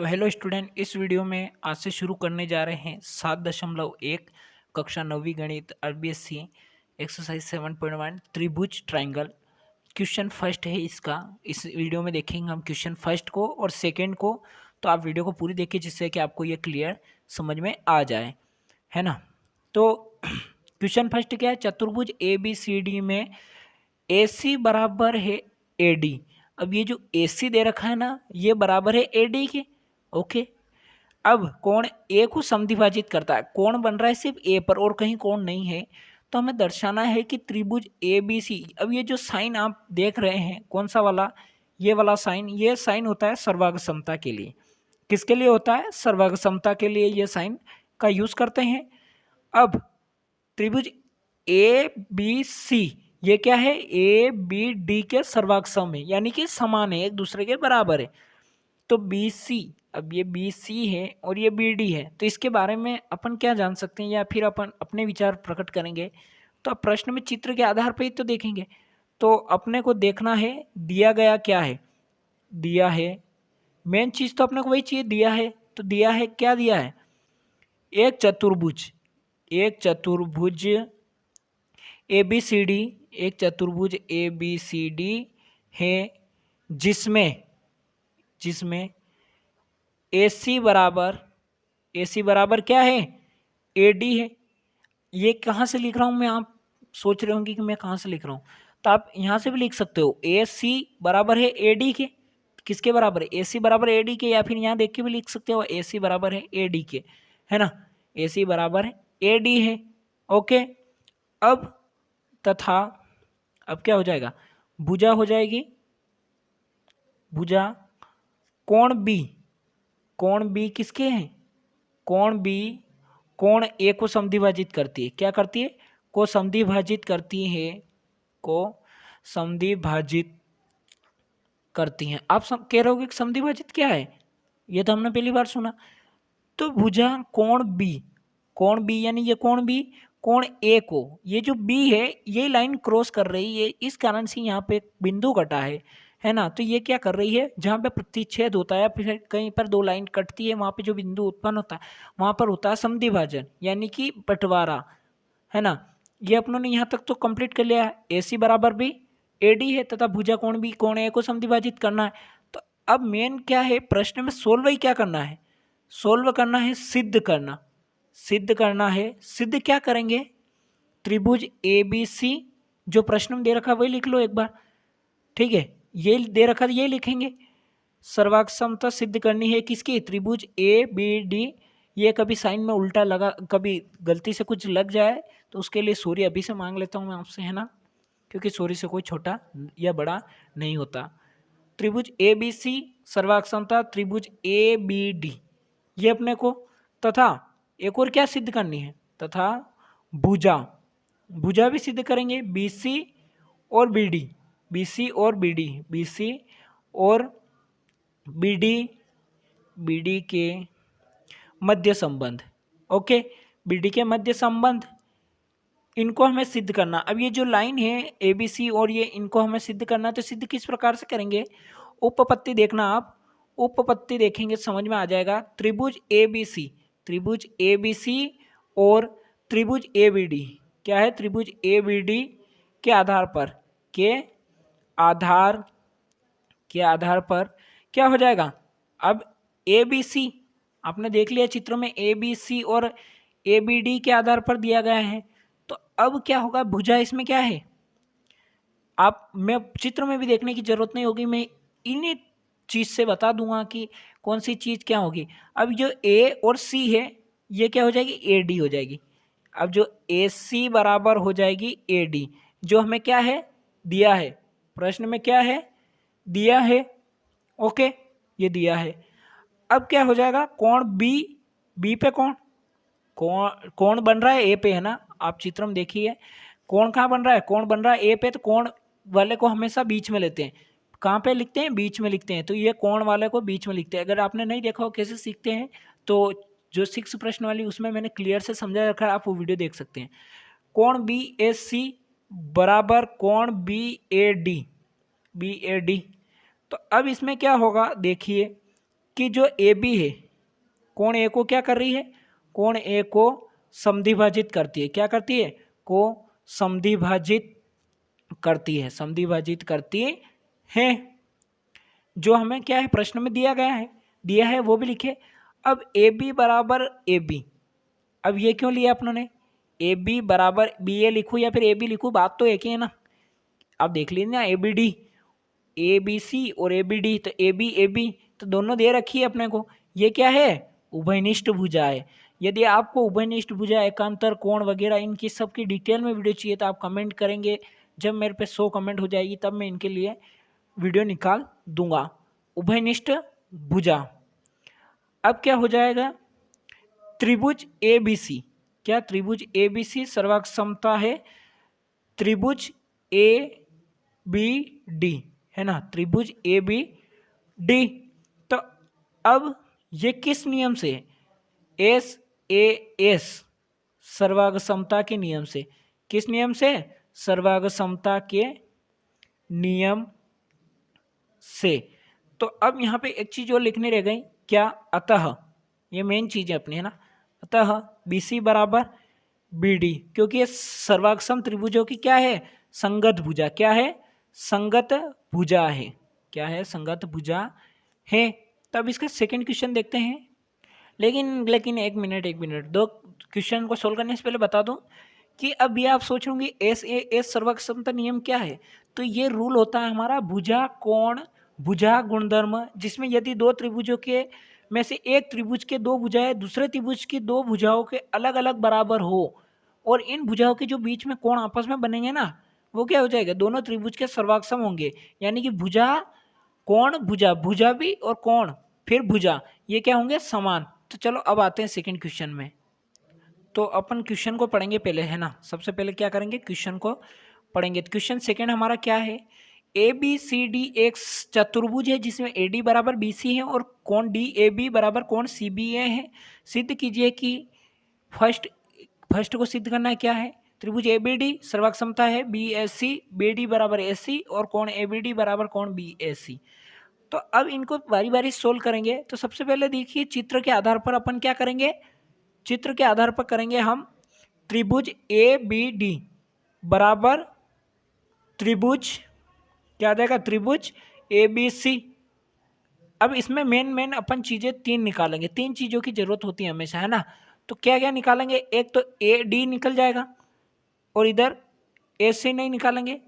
तो hello student, इस video में आज से शुरू करने जा रहे हैं 7.1 कक्षा 9वीं गणित आरबीएससी एक्सरसाइज 7.1 त्रिभुज ट्रायंगल। क्वेश्चन फर्स्ट है इसका। इस वीडियो में देखेंगे हम क्वेश्चन फर्स्ट को और सेकंड को। तो आप वीडियो को पूरी देखिए जिससे कि आपको ये क्लियर समझ में आ जाए, है ना। तो क्वेश्चन फर्स्ट क्या है, चतुर्भुज ए बी सी डी में ए सी बराबर है ए डी। अब ये जो ए सी दे रखा है ना, ये बराबर है ए डी के। ओके, अब कोण ए को समद्विभाजित करता है। कोण बन रहा है सिर्फ ए पर और कहीं कोण नहीं है। तो हमें दर्शाना है कि त्रिभुज ए बी सी। अब ये जो साइन आप देख रहे हैं, कौन सा वाला, ये वाला साइन, ये साइन होता है सर्वांग समता के लिए। किसके लिए होता है? सर्वांग समता के लिए ये साइन का यूज करते हैं। अब त्रिभुज ए बी सी ये क्या है? ए बी डी के सर्वांग सम है, यानी कि समान है, एक दूसरे के बराबर है। तो बी सी, अब ये बी सी है और ये बी डी है, तो इसके बारे में अपन क्या जान सकते हैं या फिर अपन अपने विचार प्रकट करेंगे। तो अब प्रश्न में चित्र के आधार पर ही तो देखेंगे। तो अपने को देखना है दिया गया क्या है। दिया है, मेन चीज तो अपने को वही चाहिए, दिया है। तो दिया है, क्या दिया है? एक चतुर्भुज, एक चतुर्भुज ए बी सी डी, एक चतुर्भुज ए बी सी डी है जिसमें ए सी बराबर क्या है? ए डी है। ये कहाँ से लिख रहा हूँ मैं? आप सोच रहे होंगे कि मैं कहाँ से लिख रहा हूँ। तो आप यहाँ से भी लिख सकते हो, ए सी बराबर है ए डी के। किसके बराबर है? ए सी बराबर ए डी के। या फिर यहाँ देख के भी लिख सकते हो, ए सी बराबर है ए डी के, है ना। ए सी बराबर है ए डी है। ओके, अब तथा अब क्या हो जाएगा? भुजा हो जाएगी, भुजा। कोण बी किसके हैं? कोण बी कोण ए को समद्विभाजित करती है। क्या करती है? को समद्विभाजित करती है, को समद्विभाजित करती हैं। आप कह रहे होगे कि समद्विभाजित क्या है? ये तो हमने पहली बार सुना। तो भुजा कोण बी यानी ये कोण बी कोण ए को, ये जो बी है ये लाइन क्रॉस कर रही है, इस कारण से यहाँ पे एक बिंदु कटा है ना। तो ये क्या कर रही है, जहाँ पे प्रतिच्छेद होता है फिर कहीं पर दो लाइन कटती है, वहाँ पे जो बिंदु उत्पन्न होता है वहाँ पर होता है समद्विभाजन, यानी कि बंटवारा, है ना। ये अपनों ने यहाँ तक तो कंप्लीट कर लिया है। ए सी बराबर भी ए डी है तथा भुजा कोण भी कोण ए को समद्विभाजित करना है। तो अब मेन क्या है, प्रश्न में सोल्व ही क्या करना है? सोल्व करना है, सिद्ध करना है। सिद्ध क्या करेंगे? त्रिभुज ए बी सी, जो प्रश्न में दे रखा वही लिख लो एक बार, ठीक है। ये दे रखा ये लिखेंगे। सर्वांग समता सिद्ध करनी है किसकी? त्रिभुज ए बी डी। ये कभी साइन में उल्टा लगा, कभी गलती से कुछ लग जाए तो उसके लिए सॉरी अभी से मांग लेता हूँ मैं आपसे, है ना, क्योंकि सॉरी से कोई छोटा या बड़ा नहीं होता। त्रिभुज ए बी सी सर्वांग समता त्रिभुज ए बी डी, ये अपने को, तथा एक और क्या सिद्ध करनी है? तथा भुजा भी सिद्ध करेंगे, बी सी और बी डी, बी सी और बी डी, बी सी और बी डी के मध्य संबंध। ओके, बी डी के मध्य संबंध, इनको हमें सिद्ध करना। अब ये जो लाइन है ए बी सी और ये, इनको हमें सिद्ध करना। तो सिद्ध किस प्रकार से करेंगे? उपपत्ति देखना आप, उपपत्ति देखेंगे समझ में आ जाएगा। त्रिभुज ए बी सी और त्रिभुज ए बी डी, क्या है? त्रिभुज ए बी डी के आधार पर क्या हो जाएगा? अब ए बी सी आपने देख लिया चित्र में, ए बी सी और ए बी डी के आधार पर दिया गया है। तो अब क्या होगा? भुजा इसमें क्या है? आप, मैं चित्र में भी देखने की जरूरत नहीं होगी, मैं इन्हीं चीज से बता दूंगा कि कौन सी चीज क्या होगी। अब जो ए और सी है ये क्या हो जाएगी? ए डी हो जाएगी। अब जो ए सी बराबर हो जाएगी ए डी, जो हमें क्या है? दिया है, प्रश्न में क्या है? दिया है। ओके, ये दिया है। अब क्या हो जाएगा? कोण बी पे कोण बन रहा है ए पे, है ना। आप चित्र में देखिए कोण कहाँ बन रहा है? कोण बन रहा है ए पे। तो कोण वाले को हमेशा बीच में लेते हैं। कहाँ पे लिखते हैं? बीच में लिखते हैं। तो ये कोण वाले को बीच में लिखते हैं। अगर आपने नहीं देखा हो कैसे सीखते हैं, तो जो 6 प्रश्न वाली उसमें मैंने क्लियर से समझा रखा है, आप वो वीडियो देख सकते हैं। कोण बी ए सी बराबर कोण बी ए डी। तो अब इसमें क्या होगा देखिए, कि जो ए बी है, कोण ए को क्या कर रही है, कोण ए को समद्विभाजित करती है। क्या करती है, को समद्विभाजित करती है, समद्विभाजित करती है। जो हमें क्या है प्रश्न में दिया है वो भी लिखे। अब ए बी बराबर ए बी, अब ये क्यों लिया अपनों ने, ए बी बराबर बी ए लिखूँ या फिर ए बी लिखूँ, बात तो एक ही है ना। आप देख लीजिए ना, A B D, A B C और ए बी डी, तो ए बी तो दोनों दे रखी है अपने को। ये क्या है, उभयनिष्ठ भुजा है। यदि आपको उभयनिष्ठ भुजा, एकांतर कोण वगैरह इनकी सबकी डिटेल में वीडियो चाहिए तो आप कमेंट करेंगे। जब मेरे पे 100 कमेंट हो जाएगी तब मैं इनके लिए वीडियो निकाल दूंगा। उभयनिष्ठ भुजा, अब क्या हो जाएगा, त्रिभुज ए बी सी, क्या त्रिभुज ए बी सी सर्वांग समता है त्रिभुज ए बी डी, है ना, त्रिभुज ए बी डी। तो अब ये किस नियम से, एस ए एस सर्वांग समता के नियम से, किस नियम से, सर्वांग समता के नियम से। तो अब यहाँ पे एक चीज और लिखने रह गई, क्या, अतः, ये मेन चीज है अपनी, है ना, अतः बी सी बराबर बी डी, क्योंकि ये सर्वांगसम त्रिभुजों की क्या है, संगत भुजा, क्या है, संगत भुजा है, क्या है, संगत भुजा है। तब इसका सेकंड क्वेश्चन देखते हैं। लेकिन एक मिनट, दो क्वेश्चन को सोल्व करने से पहले बता दूं कि अब ये आप सोच होंगे एस ए एस सर्वांगसमता नियम क्या है। तो ये रूल होता है हमारा भुजा कोण भुजा गुणधर्म, जिसमें यदि दो त्रिभुजों के में से एक त्रिभुज के दो भुजाएं दूसरे त्रिभुज की दो भुजाओं के अलग अलग बराबर हो और इन भुजाओं के जो बीच में कोण आपस में बनेंगे ना, वो क्या हो जाएगा, दोनों त्रिभुज के सर्वांगसम होंगे। यानी कि भुजा कोण भुजा, भुजा भी और कोण फिर भुजा, ये क्या होंगे, समान। तो चलो अब आते हैं सेकंड क्वेश्चन में। तो अपन क्वेश्चन को पढ़ेंगे पहले, है ना, सबसे पहले क्या करेंगे, क्वेश्चन को पढ़ेंगे। तो क्वेश्चन सेकंड हमारा क्या है, ए बी सी डी एक चतुर्भुज है जिसमें ए डी बराबर बी सी है और कोण डी ए बी बराबर कोण सी बी ए है। सिद्ध कीजिए कि फर्स्ट को सिद्ध करना है, क्या है, त्रिभुज ए बी डी सर्वांग समता है B S C, B D बराबर ए सी और कोण ए बी डी बराबर कोण बी ए सी। तो अब इनको बारी बारी सोल्व करेंगे। तो सबसे पहले देखिए, चित्र के आधार पर अपन क्या करेंगे, चित्र के आधार पर करेंगे हम, त्रिभुज ए बी डी बराबर त्रिभुज, क्या आ जाएगा, त्रिभुज ए बी सी। अब इसमें मेन अपन चीजें तीन निकालेंगे, तीन चीजों की जरूरत होती है हमेशा, है ना। तो क्या क्या निकालेंगे, एक तो ए डी निकल जाएगा और इधर ए से नहीं निकालेंगे,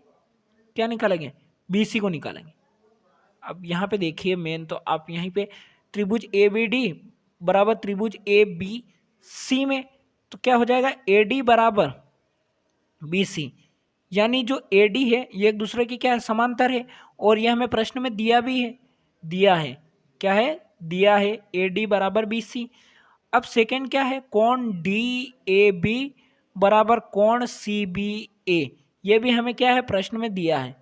क्या निकालेंगे, बी सी को निकालेंगे। अब यहाँ पे देखिए मेन, तो आप यहीं पे त्रिभुज ए बी डी बराबर त्रिभुज ए बी सी में, तो क्या हो जाएगा, ए डी बराबर बी सी, यानी जो ए डी है ये एक दूसरे की क्या है, समांतर है। और यह हमें प्रश्न में दिया भी है, दिया है, क्या है, दिया है ए डी बराबर बी सी। अब सेकंड क्या है, कोण डी ए बी बराबर कोण सी बी ए, ये भी हमें क्या है, प्रश्न में दिया है,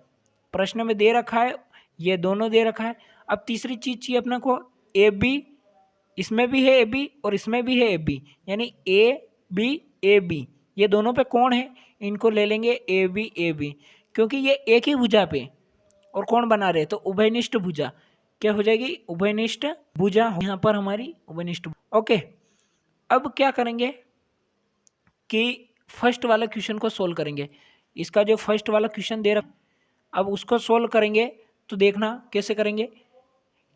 प्रश्न में दे रखा है, ये दोनों दे रखा है। अब तीसरी चीज चाहिए अपने को, ए बी, इसमें भी है ए बी और इसमें भी है ए बी, यानी ए बी ये दोनों पे कोण है, इनको ले लेंगे ए बी, क्योंकि ये एक ही भुजा पे और कोण बना रहे, तो उभयनिष्ठ भुजा क्या हो जाएगी, उभयनिष्ठ भुजा यहाँ पर हमारी उभयनिष्ठ। ओके, अब क्या करेंगे कि फर्स्ट वाला क्वेश्चन को सोल्व करेंगे। इसका जो फर्स्ट वाला क्वेश्चन दे रखा, अब उसको सोल्व करेंगे। तो देखना कैसे करेंगे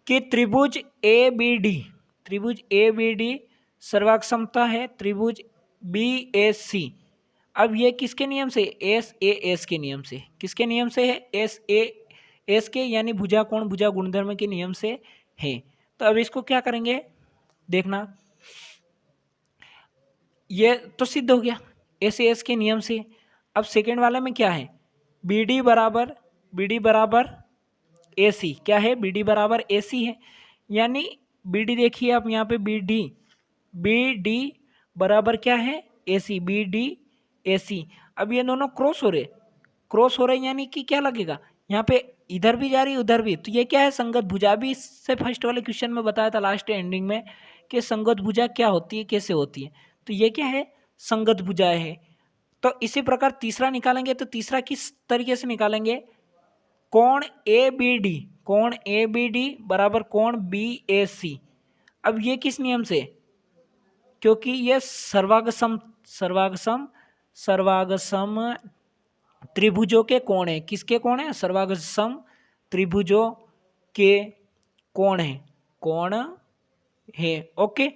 कि त्रिभुज ए बी डी सर्वांग समता है त्रिभुज बी ए सी। अब ये किसके नियम से, एस ए एस के नियम से, किसके नियम से है, एस ए एस के, यानी भुजा कोण भुजा गुणधर्म के नियम से है। तो अब इसको क्या करेंगे, देखना, ये तो सिद्ध हो गया एस ए एस के नियम से। अब सेकेंड वाले में क्या है, बी डी बराबर ए सी, क्या है, बी डी बराबर ए सी है, यानी बी डी देखिए आप यहाँ पे बी डी बराबर क्या है, ए सी, बी डी ए सी। अब ये दोनों क्रॉस हो रहे, यानी कि क्या लगेगा, यहाँ पे इधर भी जा रही उधर भी, तो ये क्या है, संगत भुजा। भी इससे फर्स्ट वाले क्वेश्चन में बताया था लास्ट एंडिंग में कि संगत भुजा क्या होती है, कैसे होती है, तो ये क्या है, संगत भुजा है। तो इसी प्रकार तीसरा निकालेंगे, तो तीसरा किस तरीके से निकालेंगे, कोण ए बी डी, कोण ए बी डी बराबर कोण बी ए सी। अब ये किस नियम से, क्योंकि ये सर्वागसम त्रिभुजों के कोण है। किसके कोण है? सर्वागसम त्रिभुजों के कोण है। ओके,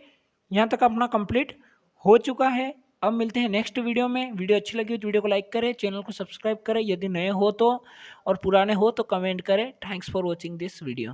यहाँ तक अपना कंप्लीट हो चुका है। अब मिलते हैं नेक्स्ट वीडियो में। वीडियो अच्छी लगी तो वीडियो को लाइक करें, चैनल को सब्सक्राइब करें यदि नए हो तो, और पुराने हो तो कमेंट करें। Thanks for watching this video.